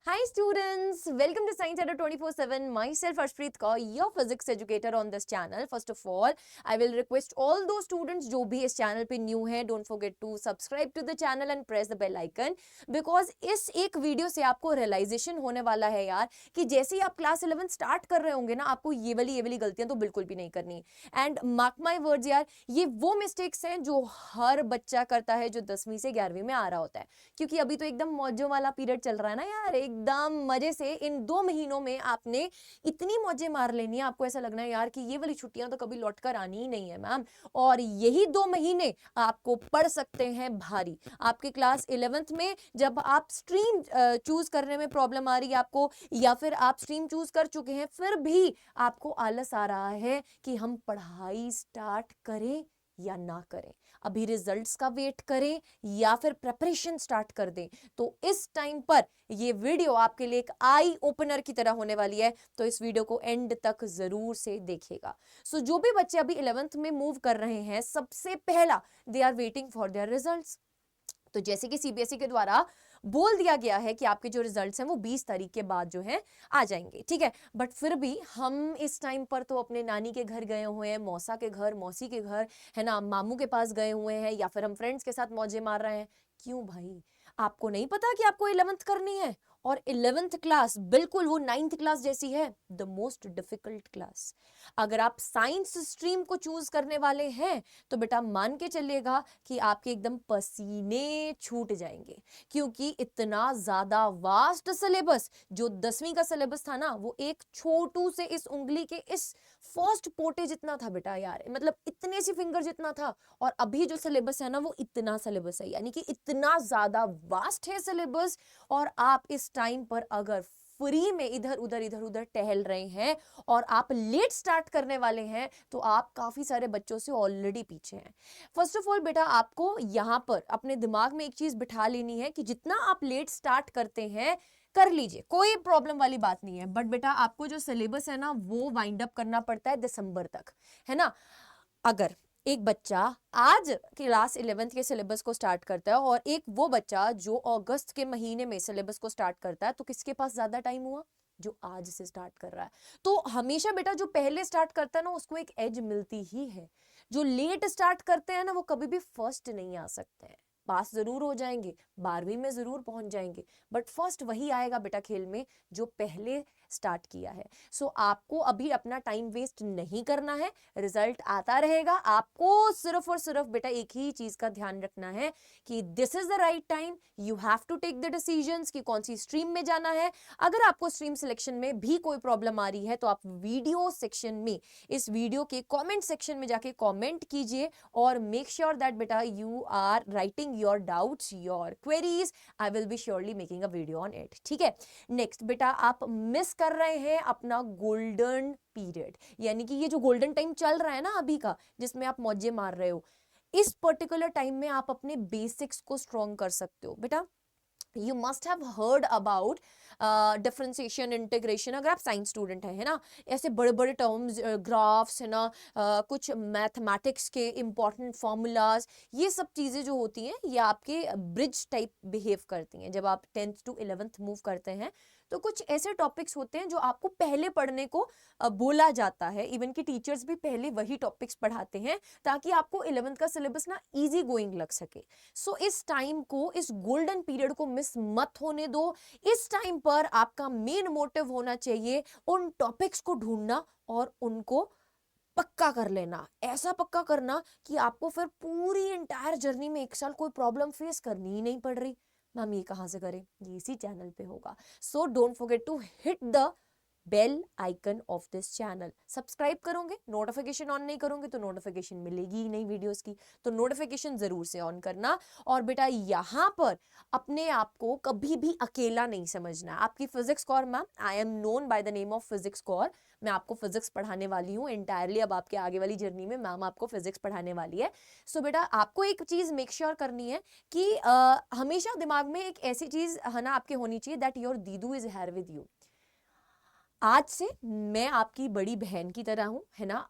Hi students, welcome to Science Adder 24/7. Myself Arshpreet Kaur, your physics educator on this channel. First of all, I will request all those students जो भी इस channel पे new है, don't forget to subscribe to the channel and press the bell icon because इस एक video से आपको realization होने वाला है यार कि जैसे ही आप क्लास 11 स्टार्ट कर रहे होंगे ना, आपको ये वाली गलतियां तो बिल्कुल भी नहीं करनी. एंड मार्क माई वर्ड्स यार, ये वो मिस्टेक्स हैं जो हर बच्चा करता है जो 10वीं से 11वीं में आ रहा होता है. क्योंकि अभी तो एकदम मौजों वाला पीरियड चल रहा है ना यार, एकदम मजे से इन 2 महीनों में आपने इतनी मौजें मार लेनी है, आपको ऐसा लगना है यार कि ये वाली छुट्टियां तो कभी लौट कर आनी ही नहीं है मैम. और यही 2 महीने आपको पड़ सकते हैं भारी. आपके क्लास 11th में जब आप स्ट्रीम चूज करने में प्रॉब्लम आ रही है आपको, या फिर आप स्ट्रीम चूज कर चुके हैं फिर भी आपको आलस आ रहा है कि हम पढ़ाई स्टार्ट करें या ना करें, अभी रिजल्ट्स का वेट करें या फिर प्रिपरेशन स्टार्ट कर दें, तो इस टाइम पर ये वीडियो आपके लिए एक आई ओपनर की तरह होने वाली है. तो इस वीडियो को एंड तक जरूर से देखिएगा. सो जो भी बच्चे अभी 11th में मूव कर रहे हैं, सबसे पहला they are waiting for their results. तो जैसे कि सीबीएसई के द्वारा बोल दिया गया है कि आपके जो रिजल्ट्स हैं वो 20 तारीख के बाद जो है आ जाएंगे, ठीक है. बट फिर भी हम इस टाइम पर तो अपने नानी के घर गए हुए हैं, मौसा के घर, मौसी के घर, है ना, मामू के पास गए हुए हैं, या फिर हम फ्रेंड्स के साथ मौजे मार रहे हैं. क्यों भाई, आपको नहीं पता कि आपको 11th करनी है? और 11th क्लास बिल्कुल वो 9th क्लास जैसी है, द मोस्ट डिफिकल्ट क्लास. अगर आप साइंस स्ट्रीम को चूज करने वाले हैं तो बेटा मान के चलिएगा कि आपके एकदम पसीने छूट जाएंगे, क्योंकि इतना ज्यादा वास्ट सिलेबस. जो 10वीं का सिलेबस था ना, वो एक छोटू से इस उंगली के इस फर्स्ट पोटे जितना था बेटा यार, मतलब इतने सी फिंगर जितना था. और अभी जो सिलेबस है ना, वो इतना सिलेबस है, यानी कि इतना ज्यादा वास्ट है सिलेबस. और आप इस टाइम पर अगर फ्री में इधर उधर टहल रहे हैं और आप लेट स्टार्ट करने वाले हैं, तो आप काफी सारे बच्चों से ऑलरेडी पीछे हैं. फर्स्ट ऑफ ऑल बेटा, आपको यहां पर अपने दिमाग में एक चीज बिठा लेनी है कि जितना आप लेट स्टार्ट करते हैं कर लीजिए, कोई प्रॉब्लम वाली बात नहीं है. बट बेटा आपको जो सिलेबस है ना, वो वाइंड अप करना पड़ता है दिसंबर तक, है ना. अगर एक बच्चा आज क्लास 11th के सिलेबस को स्टार्ट करता है और एक वो बच्चा जो अगस्त के महीने में सिलेबस को स्टार्ट करता है, तो किसके पास ज्यादा टाइम हुआ? जो आज से स्टार्ट कर रहा है. तो हमेशा बेटा जो पहले स्टार्ट करता है ना, उसको एक एज मिलती ही है. जो लेट स्टार्ट करते हैं ना, वो कभी भी फर्स्ट नहीं आ सकते हैं. पास जरूर हो जाएंगे, 12वीं में जरूर पहुंच जाएंगे, बट फर्स्ट वही आएगा बेटा खेल में जो पहले स्टार्ट किया है. सो आपको अभी अपना टाइम वेस्ट नहीं करना है, रिजल्ट आता रहेगा. आपको सिर्फ और सिर्फ बेटा एक ही चीज का ध्यान रखना है कि this is the right time, you have to take the decisions कि कौन सी स्ट्रीम में जाना है. अगर आपको स्ट्रीम सिलेक्शन में भी कोई प्रॉब्लम आ रही है तो आप वीडियो सेक्शन में, इस वीडियो के कमेंट सेक्शन में जाके कमेंट कीजिए और मेक श्योर दैट बेटा you are writing your doubts, your queries. I will be surely making a video on it, ठीक है. नेक्स्ट बेटा, आप मिस कर रहे हैं अपना गोल्डन पीरियड, यानी कि ये जो गोल्डन टाइम चल रहा है ना अभी का, जिसमें आप मौजे मार रहे हो, इस पर्टिकुलर टाइम में आप अपने बेसिक्स को स्ट्रॉन्ग कर सकते हो बेटा. You must have heard about differentiation, integration. अगर आप साइंस स्टूडेंट हैं, है ना, ऐसे बड़े बड़े टर्म्स, ग्राफ्स, है ना, कुछ मैथमेटिक्स के इंपॉर्टेंट फॉर्मूलाज, ये सब चीज़ें जो होती हैं ये आपके ब्रिज टाइप बिहेव करती हैं. जब आप 10th to 11th मूव करते हैं तो कुछ ऐसे टॉपिक्स होते हैं जो आपको पहले पढ़ने को बोला जाता है. इवन कि टीचर्स भी पहले वही टॉपिक्स पढ़ाते हैं ताकि आपको 11th का सिलेबस ना इजी गोइंग लग सके. सो इस टाइम को, इस गोल्डन पीरियड को मिस मत होने दो. इस टाइम पर आपका मेन मोटिव होना चाहिए उन टॉपिक्स को ढूंढना और उनको पक्का कर लेना. ऐसा पक्का करना कि आपको फिर पूरी इंटायर जर्नी में एक साल कोई प्रॉब्लम फेस करनी ही नहीं पड़ रही. मैम ये कहां से करें? ये इसी चैनल पे होगा. So don't forget to hit the bell icon of this channel. Subscribe करोगे, नोटिफिकेशन ऑन नहीं करोगे तो नोटिफिकेशन मिलेगी ही नहीं वीडियोस की. तो नोटिफिकेशन जरूर से ऑन करना. और बेटा यहाँ पर अपने आप को कभी भी अकेला नहीं समझना. आपकी physics Kaur ma'am, I am known by the name of physics Kaur. मैं आपको फिजिक्स पढ़ाने वाली हूँ एंटायरली. अब आपके आगे वाली जर्नी में मैम आपको फिजिक्स पढ़ाने वाली है. सो बेटा आपको एक चीज मेक श्योर करनी है कि हमेशा दिमाग में एक ऐसी चीज है ना आपके होनी चाहिए, दैट योर दीदू इज हेयर विद यू. आज से मैं आपकी बड़ी बहन की तरह हूँ, है ना,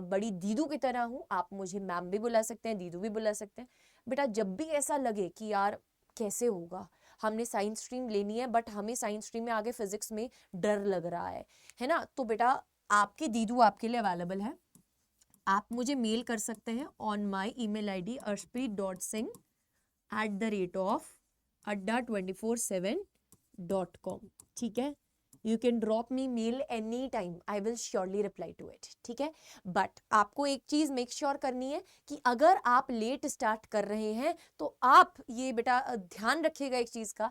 बड़ी दीदू की तरह हूँ. आप मुझे मैम भी बुला सकते हैं, दीदू भी बुला सकते हैं. बेटा जब भी ऐसा लगे कि यार कैसे होगा, हमने साइंस स्ट्रीम लेनी है बट हमें साइंस स्ट्रीम में आगे फिजिक्स में डर लग रहा है ना, तो बेटा आपके दीदू आपके लिए अवेलेबल है। आप मुझे मेल कर सकते हैं on my email ID arshpreet.singh@adda247.com, ठीक है। You can drop me mail any time, I will surely reply to it, ठीक है। बट आपको एक चीज मेक श्योर करनी है कि अगर आप लेट स्टार्ट कर रहे हैं तो आप ये बेटा ध्यान रखिएगा एक चीज का,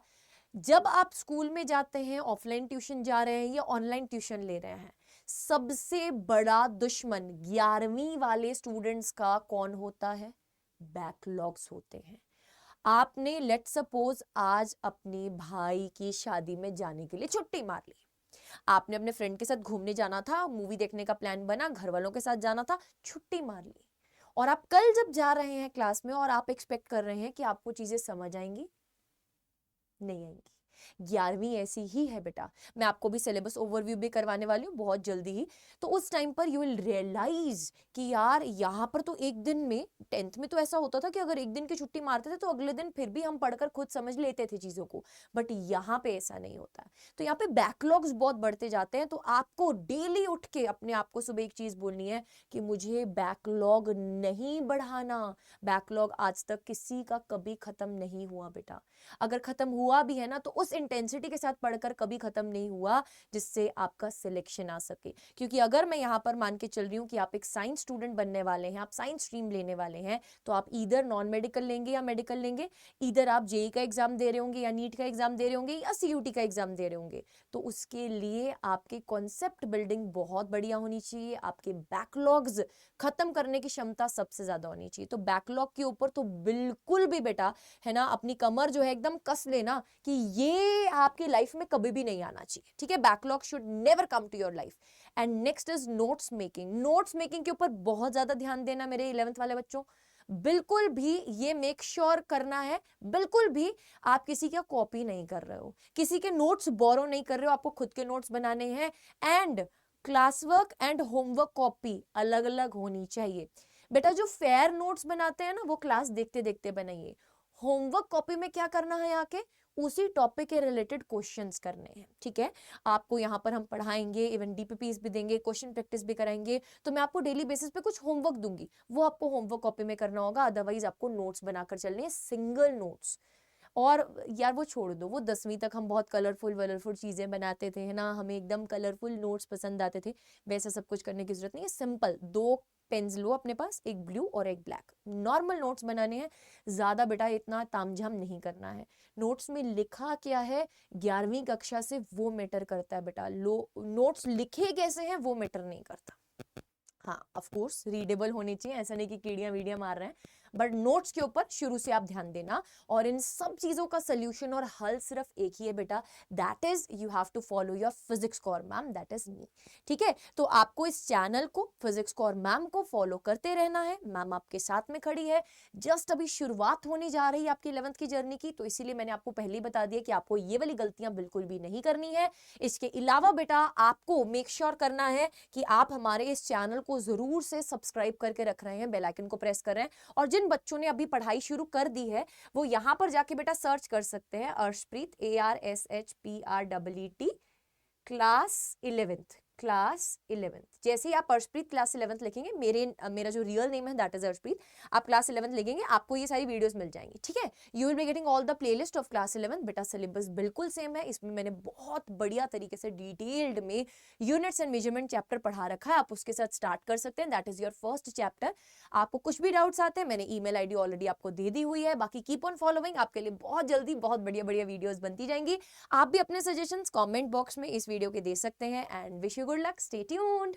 जब आप स्कूल में जाते हैं, ऑफलाइन ट्यूशन जा रहे हैं या ऑनलाइन ट्यूशन ले रहे हैं, सबसे बड़ा दुश्मन 11वीं वाले स्टूडेंट्स का कौन होता है? बैकलॉग्स होते हैं। आपने लेट सपोज आज अपने भाई की शादी में जाने के लिए छुट्टी मार ली, आपने अपने फ्रेंड के साथ घूमने जाना था, मूवी देखने का प्लान बना, घर वालों के साथ जाना था, छुट्टी मार ली, और आप कल जब जा रहे हैं क्लास में और आप एक्सपेक्ट कर रहे हैं कि आपको चीजें समझ आएंगी, नहीं आएंगी। 11वीं ऐसी ही है बेटा, मैं आपको भी सिलेबस ओवरव्यू भी करवाने वाली हूँ बहुत जल्दी ही। तो उस टाइम पर यू विल रियलाइज कि यार यहाँ पर तो एक दिन में, 10th में तो ऐसा होता था कि अगर एक दिन की छुट्टी मारते थे तो अगले दिन फिर भी हम पढ़कर खुद समझ लेते थे चीजों को, बट यहाँ पे ऐसा नहीं होता है। तो यहाँ पे बैकलॉग्स बहुत बढ़ते जाते हैं। तो आपको डेली उठ के अपने आप को सुबह एक चीज बोलनी है कि मुझे बैकलॉग नहीं बढ़ाना। बैकलॉग आज तक किसी का कभी खत्म नहीं हुआ बेटा, अगर खत्म हुआ भी है ना तो उस इंटेंसिटी के साथ पढ़कर कभी खत्म नहीं हुआ जिससे आपका सिलेक्शन आ सके। क्योंकि अगर मैं यहाँ पर मान के चल रही हूँ कि आप एक साइंस स्टूडेंट बनने वाले हैं, आप साइंस स्ट्रीम लेने वाले हैं, तो आप इधर नॉन मेडिकल लेंगे या मेडिकल लेंगे, इधर आप जेई का एग्जाम दे रहे होंगे या नीट का एग्जाम दे रहे होंगे या सीयूटी का एग्जाम दे रहे होंगे, तो उसके लिए आपके कॉन्सेप्ट बिल्डिंग बहुत बढ़िया होनी चाहिए, आपके बैकलॉग्स खत्म करने की क्षमता सबसे ज्यादा होनी चाहिए। तो बैकलॉग के ऊपर तो बिल्कुल भी बेटा है ना अपनी कमर जो है एकदम कस लेना कि ये आपकी लाइफ में कभी भी नहीं आना चाहिए, ठीक है। Backlog should never come to your life. And next is notes making. Notes making के ऊपर बहुत ज्यादा ध्यान देना मेरे 11th वाले बच्चों। बिल्कुल भी ये मेक श्योर करना है, बिल्कुल भी आप किसी का कॉपी नहीं कर रहे हो, किसी के नोट्स बोरो नहीं कर रहे हो, आपको खुद के नोट्स बनाने हैं। And class work and homework copy अलग अलग होनी चाहिए बेटा। जो फेयर नोट्स बनाते हैं ना वो क्लास देखते देखते बनाइए। होमवर्क कॉपी में क्या करना है, आके उसी टॉपिक के रिलेटेड क्वेश्चंस करने हैं, ठीक है। आपको यहाँ पर हम पढ़ाएंगे, इवन डीपीपीस भी देंगे, क्वेश्चन प्रैक्टिस भी कराएंगे। तो मैं आपको डेली बेसिस पे कुछ होमवर्क दूंगी, वो आपको होमवर्क कॉपी में करना होगा, अदरवाइज आपको नोट्स बनाकर चलने हैं, सिंगल नोट्स। और यार वो छोड़ दो, वो 10वीं तक हम बहुत कलरफुल वलरफुल चीजें बनाते थे, है ना, हमें एकदम कलरफुल नोट्स पसंद आते थे। वैसा सब कुछ करने की जरूरत नहीं है। सिंपल 2 पेन्स लो अपने पास, एक ब्लू और एक ब्लैक, नॉर्मल नोट्स बनाने हैं। ज्यादा बेटा इतना तामझाम नहीं करना है। नोट्स में लिखा क्या है 11वीं कक्षा से वो मैटर करता है बेटा, नोट्स लिखे कैसे हैं वो मैटर नहीं करता। हाँ ऑफ कोर्स रीडेबल होनी चाहिए, ऐसा नहीं कि कीड़ियां वीडियां मार रहे हैं, बट नोट्स के ऊपर शुरू से आप ध्यान देना। और इन सब चीजों का सोल्यूशन और हल सिर्फ एक ही है बेटा, that is you have to follow your physics core ma'am, that is me, ठीक है। तो आपको इस चैनल को, फिजिक्स कोर मैम को फॉलो करते रहना है। मैम आपके साथ में खड़ी है, जस्ट अभी शुरुआत होने जा रही है आपकी 11th की जर्नी की, तो इसीलिए मैंने आपको पहले ही बता दिया कि आपको ये वाली गलतियां बिल्कुल भी नहीं करनी है। इसके अलावा बेटा आपको मेक श्योर करना है कि आप हमारे इस चैनल को जरूर से सब्सक्राइब करके रख रहे हैं, बेल आइकन को प्रेस कर रहे हैं। और जिन बच्चों ने अभी पढ़ाई शुरू कर दी है वो यहां पर जाके बेटा सर्च कर सकते हैं अर्शप्रीत ARSHPREET क्लास 11th। जैसे ही आप अर्शप्रीत क्लास 11th लिखेंगे, मेरा जो रियल नेम है दैट इज अर्शप्रीत, आप क्लास 11th लिखेंगे आपको ये सारी वीडियोस मिल जाएंगी, ठीक है। You will be getting all the playlist of class 11th। बेटा सिलेबस बिल्कुल सेम है, इसमें मैंने बहुत बढ़िया तरीके से डिटेल्ड में यूनिट्स एंड मेजरमेंट चैप्टर पढ़ा रखा है, आप उसके साथ स्टार्ट कर सकते हैं, that is your first chapter. आपको कुछ भी डाउट्स आते हैं, मैंने email ID ऑलरेडी आपको दे दी हुई है। बाकी कीप ऑन फॉलोइंग, आपके लिए बहुत जल्दी बहुत बढ़िया बढ़िया वीडियोस बनती जाएंगी। आप भी अपने सजेशंस कमेंट बॉक्स में इस वीडियो के दे सकते हैं। And wish you good luck, stay tuned.